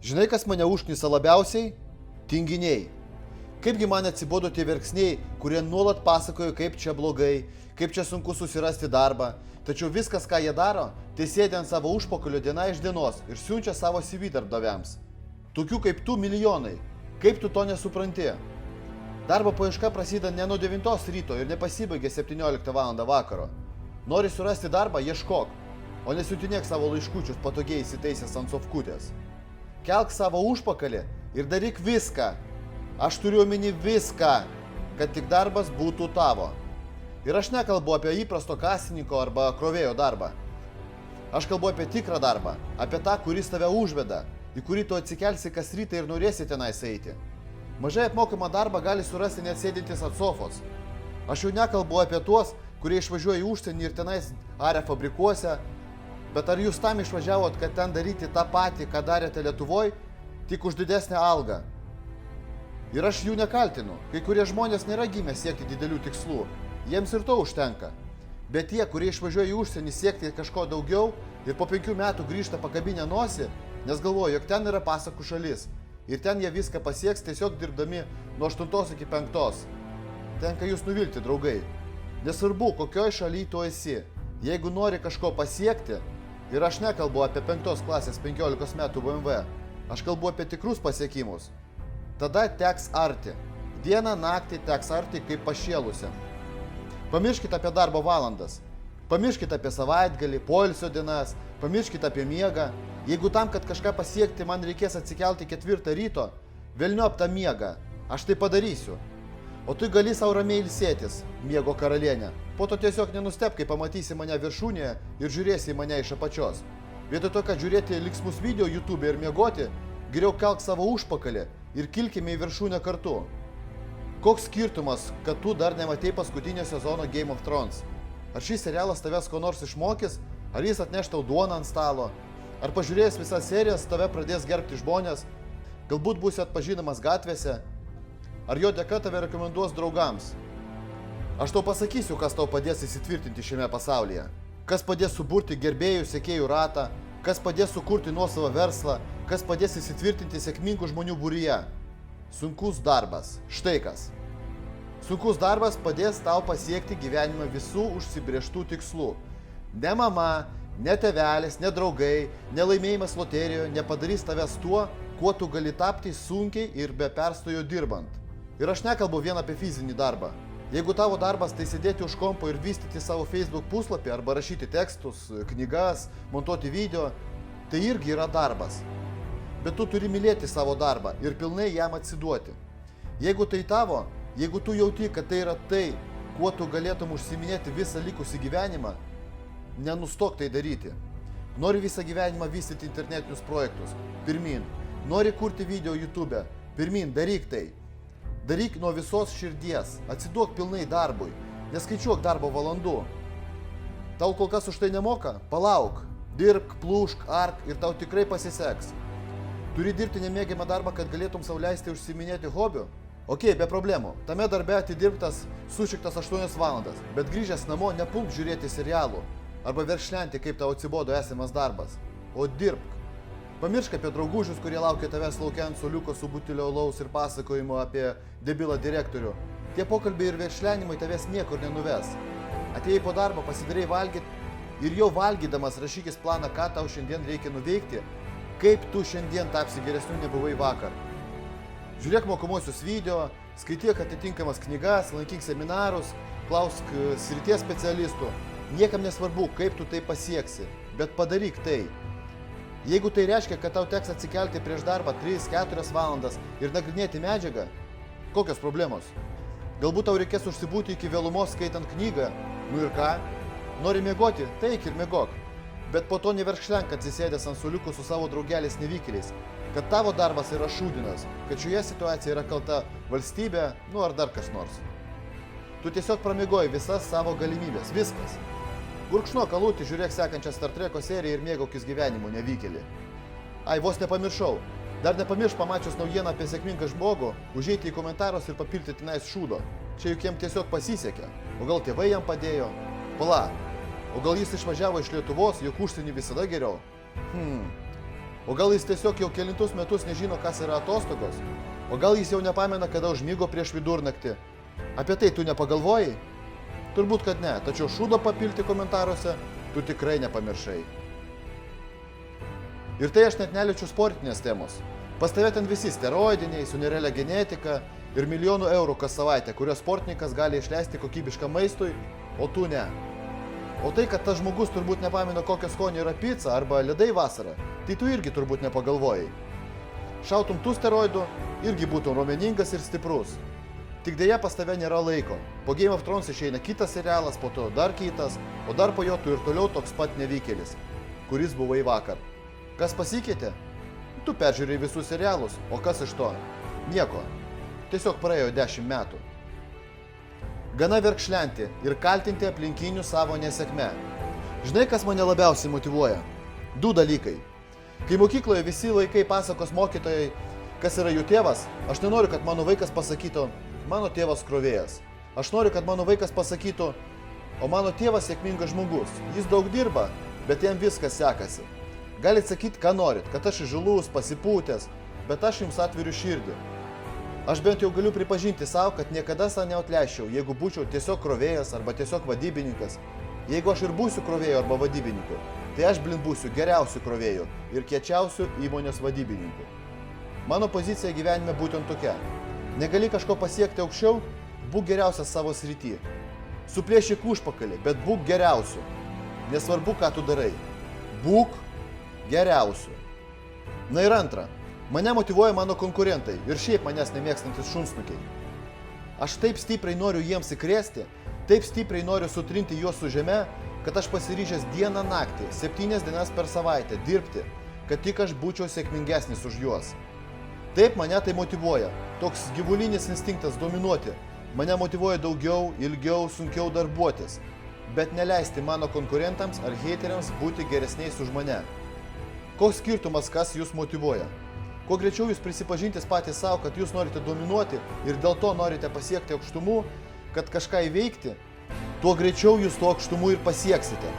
Žinai, kas mane užknisa labiausiai? Tinginiai. Kaipgi man atsibodo tie verksniai, kurie nuolat pasakojo, kaip čia blogai, kaip čia sunku susirasti darbą, tačiau viskas, ką jie daro, tai sėdi ant savo užpakalio diena iš dienos ir siunčia savo CV darbdaviams. Tokių kaip tu milijonai. Kaip tu to nesupranti? Darbo paieška prasideda ne nuo 9 ryto ir nepasibaigia 17 val. Vakaro. Nori surasti darbą, ieškok, o nesiuntinėk savo laiškučius patogiai įsitaisęs ant sofkutės. Kelk savo užpakalį ir daryk viską. Aš turiu omeny viską, kad tik darbas būtų tavo. Ir aš nekalbu apie įprasto kasininko arba krovėjo darbą. Aš kalbu apie tikrą darbą, apie tą, kuris tave užveda, į kurį tu atsikelsi kas rytą ir norėsi tenais eiti. Mažai apmokamą darbą gali surasti net sėdintis ant sofos. Aš jau nekalbu apie tuos, kurie išvažiuoja į užsienį ir tenais aria fabrikuose, bet ar jūs tam išvažiavot, kad ten daryti tą patį, ką darėte Lietuvoje, tik už didesnę algą? Ir aš jų nekaltinu, kai kurie žmonės nėra gimę siekti didelių tikslų, jiems ir to užtenka. Bet tie, kurie išvažiuoja į užsienį siekti kažko daugiau ir po 5 metų grįžta pakabinę nosį, nes galvoja, jog ten yra pasakų šalis ir ten jie viską pasieks tiesiog dirbdami nuo 8 iki 5. Tenka jūs nuvilti, draugai. Nesvarbu, kokioj šaly tu esi, jeigu nori kažko pasiekti, ir aš nekalbu apie 5 klasės 15 metų BMW, aš kalbu apie tikrus pasiekimus, tada teks arti. Dieną naktį teks arti kaip pašėlusiam. Pamirškite apie darbo valandas, pamirškite apie savaitgalį, poilsio dienas, pamirškite apie miegą. Jeigu tam, kad kažką pasiekti, man reikės atsikelti 4 ryto, velniop tą miegą, aš tai padarysiu. O tu gali savo ramiai ilsėtis, miego karalienė. Po to tiesiog nenustep, kai pamatysi mane viršūnėje ir žiūrėsi į mane iš apačios. Vietoj to, kad žiūrėti linksmus video YouTube ir miegoti, geriau kelk savo užpakalį ir kilkime į viršūnę kartu. Koks skirtumas, kad tu dar nematei paskutinio sezono Game of Thrones? Ar šis serialas tavęs ko nors išmokys? Ar jis atneš tau duoną ant stalo? Ar pažiūrėjęs visas serijas tave pradės gerbti žmonės? Galbūt būsi atpažinamas gatvėse? Ar jo dėka tave rekomenduos draugams? Aš tau pasakysiu, kas tau padės įsitvirtinti šiame pasaulyje. Kas padės suburti gerbėjų, sekėjų ratą, kas padės sukurti nuosavą verslą, kas padės įsitvirtinti sėkmingų žmonių būryje. Sunkus darbas. Štai kas. Sunkus darbas padės tau pasiekti gyvenime visų užsibrėžtų tikslų. Ne mama, ne tėvelis, ne draugai, ne laimėjimas loterijoje nepadarys tavęs tuo, kuo tu gali tapti sunkiai ir be perstojo dirbant. Ir aš nekalbu vien apie fizinį darbą. Jeigu tavo darbas tai sėdėti už kompo ir vystyti savo Facebook puslapį arba rašyti tekstus, knygas, montuoti video, tai irgi yra darbas. Bet tu turi mylėti savo darbą ir pilnai jam atsiduoti. Jeigu tai tavo, jeigu tu jauti, kad tai yra tai, kuo tu galėtum užsiiminėti visą likusį gyvenimą, nenustok tai daryti. Nori visą gyvenimą vystyti internetinius projektus, pirmin. Nori kurti video YouTube, pirmin, daryk tai. Daryk nuo visos širdies, atsiduok pilnai darbui, neskaičiuok darbo valandų. Tau kol kas už tai nemoka? Palauk, dirbk, plūšk, ark ir tau tikrai pasiseks. Turi dirbti nemėgiamą darbą, kad galėtum sau leisti užsiiminėti hobiu? Ok, be problemų. Tame darbe atidirbtas, sušiktas 8 valandas, bet grįžęs namo nepulk žiūrėti serialų arba verkšlenti, kaip tau atsibodo esamas darbas, o dirbk. Pamiršk apie draugužius, kurie laukia tavęs laukia ant suoliuko su butelio alaus ir pasakojimu apie debilą direktorių. Tie pokalbiai ir verkšlenimai tavęs niekur nenuves. Atėjai po darbo, pasidarei valgyti ir jau valgydamas rašykis planą, ką tau šiandien reikia nuveikti, kaip tu šiandien tapsi geresniu nebuvai vakar. Žiūrėk mokomuosius video, skaityk atitinkamas knygas, lankyk seminarus, klausk srities specialistų. Niekam nesvarbu, kaip tu tai pasieksi, bet padaryk tai. Jeigu tai reiškia, kad tau teks atsikelti prieš darbą 3-4 valandas ir nagrinėti medžiagą, kokios problemos? Galbūt tau reikės užsibūti iki vėlumos skaitant knygą, nu ir ką? Nori miegoti? Tai eik ir miegok. Bet po to neverkšlenk atsisėdęs ant suoliukų su savo draugeliais nevykėliais, kad tavo darbas yra šūdinas, kad šioje situacijoje yra kalta valstybė, nu ar dar kas nors. Tu tiesiog pramiegoji visas savo galimybės, viskas. Gurkšnok alutį, žiūrėk sekančią Star Treko seriją ir mėgaukis gyvenimu, nevykėlį. Ai, vos nepamiršau. Dar nepamiršk pamačius naujieną apie sėkmingą žmogų, užeiti į komentarus ir papilti tenais šūdo. Čia juk jam tiesiog pasisekė. O gal tėvai jam padėjo? Pala. O gal jis išvažiavo iš Lietuvos, juk užsienį visada geriau? O gal jis tiesiog jau kelintus metus nežino, kas yra atostogos? O gal jis jau nepamena, kada užmygo prieš vidurnaktį? Apie tai tu nepagalvojai? Turbūt, kad ne, tačiau šūdo papilti komentaruose tu tikrai nepamiršai. Ir tai aš net neliečiu sportinės temos. Pas tave ten visi steroidiniai, su nerealia genetika ir milijonų eurų kas savaitę, kurios sportininkas gali išleisti kokybišką maistui, o tu ne. O tai, kad tas žmogus turbūt nepamina, kokio skonio yra pica arba ledai vasarą, tai tu irgi turbūt nepagalvojai. Šautum tų steroidų, irgi būtum raumeningas ir stiprus. Tik dėja pas tave nėra laiko. Po Game of Thrones išeina kitas serialas, po to dar kitas, o dar po jo tu ir toliau toks pat nevykėlis, kuris buvai vakar. Kas pasikeitė? Tu peržiūrėjai visus serialus, o kas iš to? Nieko. Tiesiog praėjo 10 metų. Gana verkšlenti ir kaltinti aplinkinių savo nesėkme. Žinai, kas mane labiausiai motyvuoja? Du dalykai. Kai mokykloje visi laikai pasakos mokytojai, kas yra jų tėvas, aš nenoriu, kad mano vaikas pasakytų, mano tėvas krovėjas. Aš noriu, kad mano vaikas pasakytų, o mano tėvas sėkmingas žmogus. Jis daug dirba, bet jam viskas sekasi. Galit sakyti, ką norit, kad aš įžūlus, pasipūtęs, bet aš jums atveriu širdį. Aš bent jau galiu pripažinti savo, kad niekada savo neatleiščiau, jeigu būčiau tiesiog krovėjas arba tiesiog vadybininkas. Jeigu aš ir būsiu krovėju arba vadybininku, tai aš būsiu geriausiu krovėju ir kiečiausiu įmonės vadybininku. Mano pozicija gyvenime būtent tokia. Negali kažko pasiekti aukščiau, būk geriausias savo srity. Suplėšyk užpakalį, bet būk geriausiu. Nesvarbu, ką tu darai. Būk geriausiu. Na ir antra. Mane motyvuoja mano konkurentai ir šiaip manęs nemėgstantis šunsnukiai. Aš taip stipriai noriu jiems įkrėsti, taip stipriai noriu sutrinti juos su žeme, kad aš pasiryžęs dieną naktį, 7 dienas per savaitę dirbti, kad tik aš būčiau sėkmingesnis už juos. Taip mane tai motyvuoja, toks gyvulinis instinktas dominuoti. Mane motyvuoja daugiau, ilgiau, sunkiau darbuotis, bet neleisti mano konkurentams ar heiteriams būti geresniais už mane. Koks skirtumas, kas jūs motyvuoja? Kuo greičiau jūs prisipažintis patys savo, kad jūs norite dominuoti ir dėl to norite pasiekti aukštumų, kad kažką įveikti, tuo greičiau jūs to aukštumų ir pasieksite.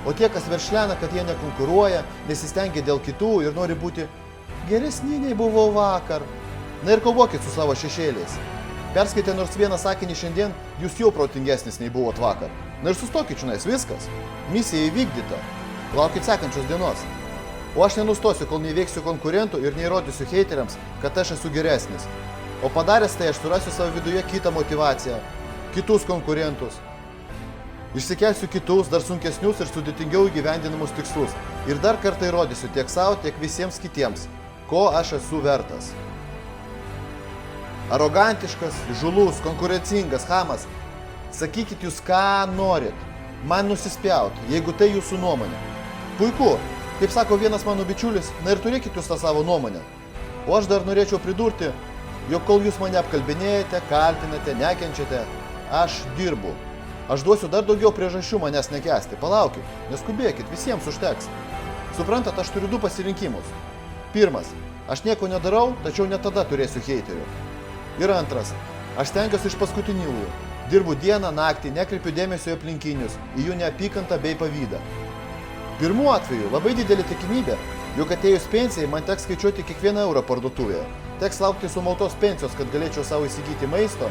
O tie, kas veršlena, kad jie nekonkuruoja, nesistengia dėl kitų ir nori būti geresni nei buvau vakar. Na ir kovokit su savo šešėliais. Perskaitę nors vieną sakinį šiandien, jūs jau protingesnis nei buvot vakar. Na ir sustokit čionais, viskas. Misija įvykdyta. Laukit sekančios dienos. O aš nenustosiu, kol neįveiksiu konkurentų ir neįrodysiu heiteriams, kad aš esu geresnis. O padaręs tai aš surasiu savo viduje kitą motivaciją, kitus konkurentus. Išsikelsiu kitus, dar sunkesnius ir sudėtingiau įgyvendinamus tikslus. Ir dar kartą įrodysiu tiek savo, tiek visiems kitiems, ko aš esu vertas. Arogantiškas, įžūlus, konkurencingas, chamas. Sakykit jūs, ką norit. Man nusispjaut, jeigu tai jūsų nuomonė. Puiku. Kaip sako vienas mano bičiulis, na ir turėkit jūs tą savo nuomonę. O aš dar norėčiau pridurti, jog kol jūs mane apkalbinėjate, kaltinate, nekenčiate, aš dirbu. Aš duosiu dar daugiau priežasčių manęs nekęsti. Palaukit, neskubėkit, visiems užteks. Suprantat, aš turiu 2 pasirinkimus. Pirmas, aš nieko nedarau, tačiau net tada turėsiu heiterių. Ir antras, aš stengiuosi iš paskutiniųjų. Dirbu dieną, naktį, nekreipiu dėmesio į aplinkinius, į jų neapykantą bei pavydą. Pirmu atveju labai didelė tikimybė, jog atėjus pensijai man teks skaičiuoti kiekvieną eurą parduotuvėje. Teks laukti sumautos pensijos, kad galėčiau savo įsigyti maisto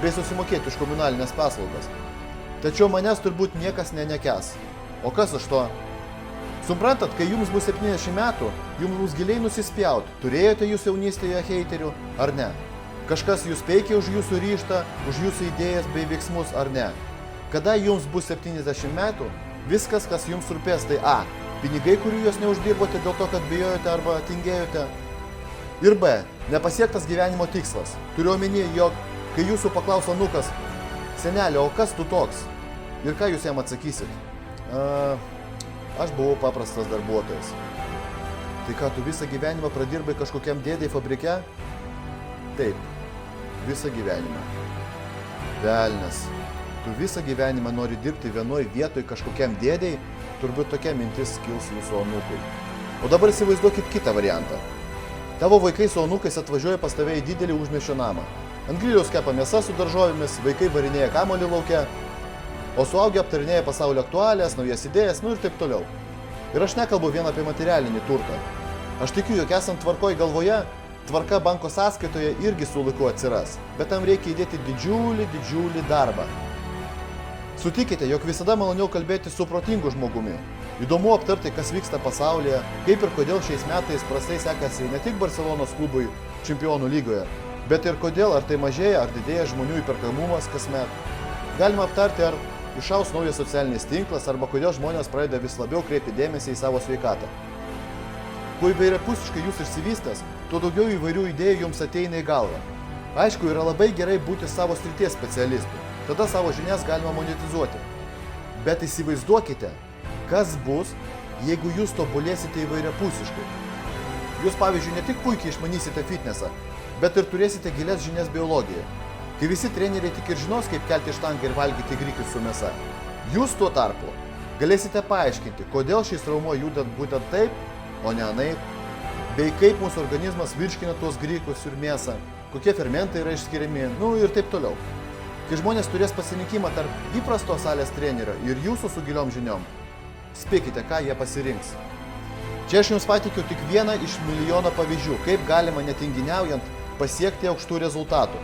bei susimokėti už komunalinės paslaugas. Tačiau manęs turbūt niekas nenekęs. O kas iš to? Suprantat, kai jums bus 70 metų, jums bus giliai nusispjaut, turėjote jūs jaunystėje heiterių ar ne. Kažkas jūs peikia už jūsų ryžtą, už jūsų idėjas bei veiksmus ar ne. Kada jums bus 70 metų, viskas, kas jums rūpės, tai A. Pinigai, kurių jūs neuždirbote dėl to, kad bijojote arba tingėjote. Ir B. Nepasiektas gyvenimo tikslas. Turiu omeny, jog, kai jūsų paklaus anūkas, senelė, o kas tu toks? Ir ką jūs jam atsakysit? Aš buvau paprastas darbuotojas. Tai ką, tu visą gyvenimą pradirbai kažkokiam dėdei fabrike? Taip, visą gyvenimą. Velnias. Tu visą gyvenimą nori dirbti vienoj vietoj kažkokiam dėdei, turbūt tokia mintis kils jūsų anūkui. O dabar įsivaizduokit kitą variantą. Tavo vaikai su anūkais atvažiuoja pas tave į didelį užmiesčio namą. Ant griliaus kepa mėsa su daržovėmis, vaikai varinėja kamuolį lauke, o suaugę aptarinėja pasaulio aktualijas, naujas idėjas, ir taip toliau. Ir aš nekalbu vien apie materialinį turtą. Aš tikiu, jog esant tvarkoj galvoje, tvarka banko sąskaitoje irgi su laiku atsiras, bet tam reikia įdėti didžiulį darbą. Sutikite, jog visada maloniau kalbėti su protingu žmogumi. Įdomu aptarti, kas vyksta pasaulyje, kaip ir kodėl šiais metais prastai sekasi ne tik Barcelonos klubui Čempionų lygoje, bet ir kodėl, ar tai mažėja, ar didėja žmonių įperkamumas kasmet. Galima aptarti, ar išaus naujas socialinis tinklas, arba kodėl žmonės pradeda vis labiau kreipti dėmesį į savo sveikatą. Kuo įvairiapusiškai jūs išsivystęs, tuo daugiau įvairių idėjų jums ateina į galvą. Aišku, yra labai gerai būti savo srities specialistu, tada savo žinias galima monetizuoti. Bet įsivaizduokite, kas bus, jeigu jūs tobulėsite įvairiapusiškai. Jūs, pavyzdžiui, ne tik puikiai išmanysite fitnesą, bet ir turėsite gilias žinias biologijoje. Kai visi treneriai tik ir žinos, kaip kelti štangą ir valgyti grikius su mėsa. Jūs tuo tarpu galėsite paaiškinti, kodėl šis raumuo juda būtent taip, o ne anaip, bei kaip mūsų organizmas virškina tuos grikius ir mėsą, kokie fermentai yra išskiriami, ir taip toliau. Kai žmonės turės pasirinkimą tarp įprasto salės trenerio ir jūsų su giliom žiniom, spėkite, ką jie pasirinks. Čia aš jums pateikiu tik vieną iš milijono pavyzdžių, kaip galima netinginiaujant pasiekti aukštų rezultatų.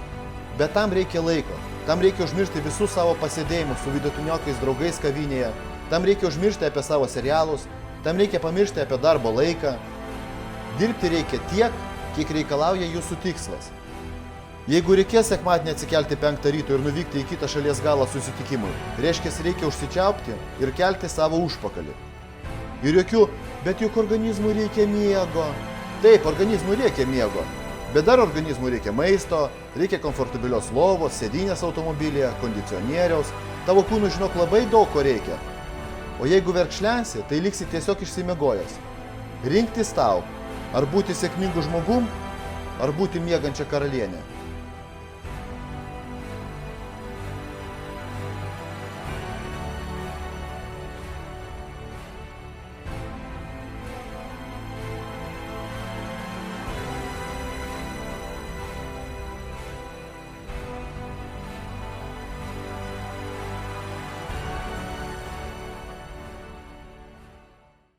Bet tam reikia laiko, tam reikia užmiršti visus savo pasėdėjimus su vidutiniokais draugais kavinėje, tam reikia užmiršti apie savo serialus, tam reikia pamiršti apie darbo laiką. Dirbti reikia tiek, kiek reikalauja jūsų tikslas. Jeigu reikės sekmadienį atsikelti 5 ryto ir nuvykti į kitą šalies galą susitikimui, reiškia, reikia užsičiaupti ir kelti savo užpakalį. Ir jokių, bet juk organizmui reikia miego. Taip, organizmui reikia miego, bet dar organizmui reikia maisto, reikia komfortabilios lovos, sėdynės automobilyje, kondicionieriaus. Tavo kūnui, žinok, labai daug ko reikia. O jeigu verkšlensi, tai liksi tiesiog išsimiegojęs. Rinktis tau, ar būti sėkmingu žmogum, ar būti miegančia karalienė.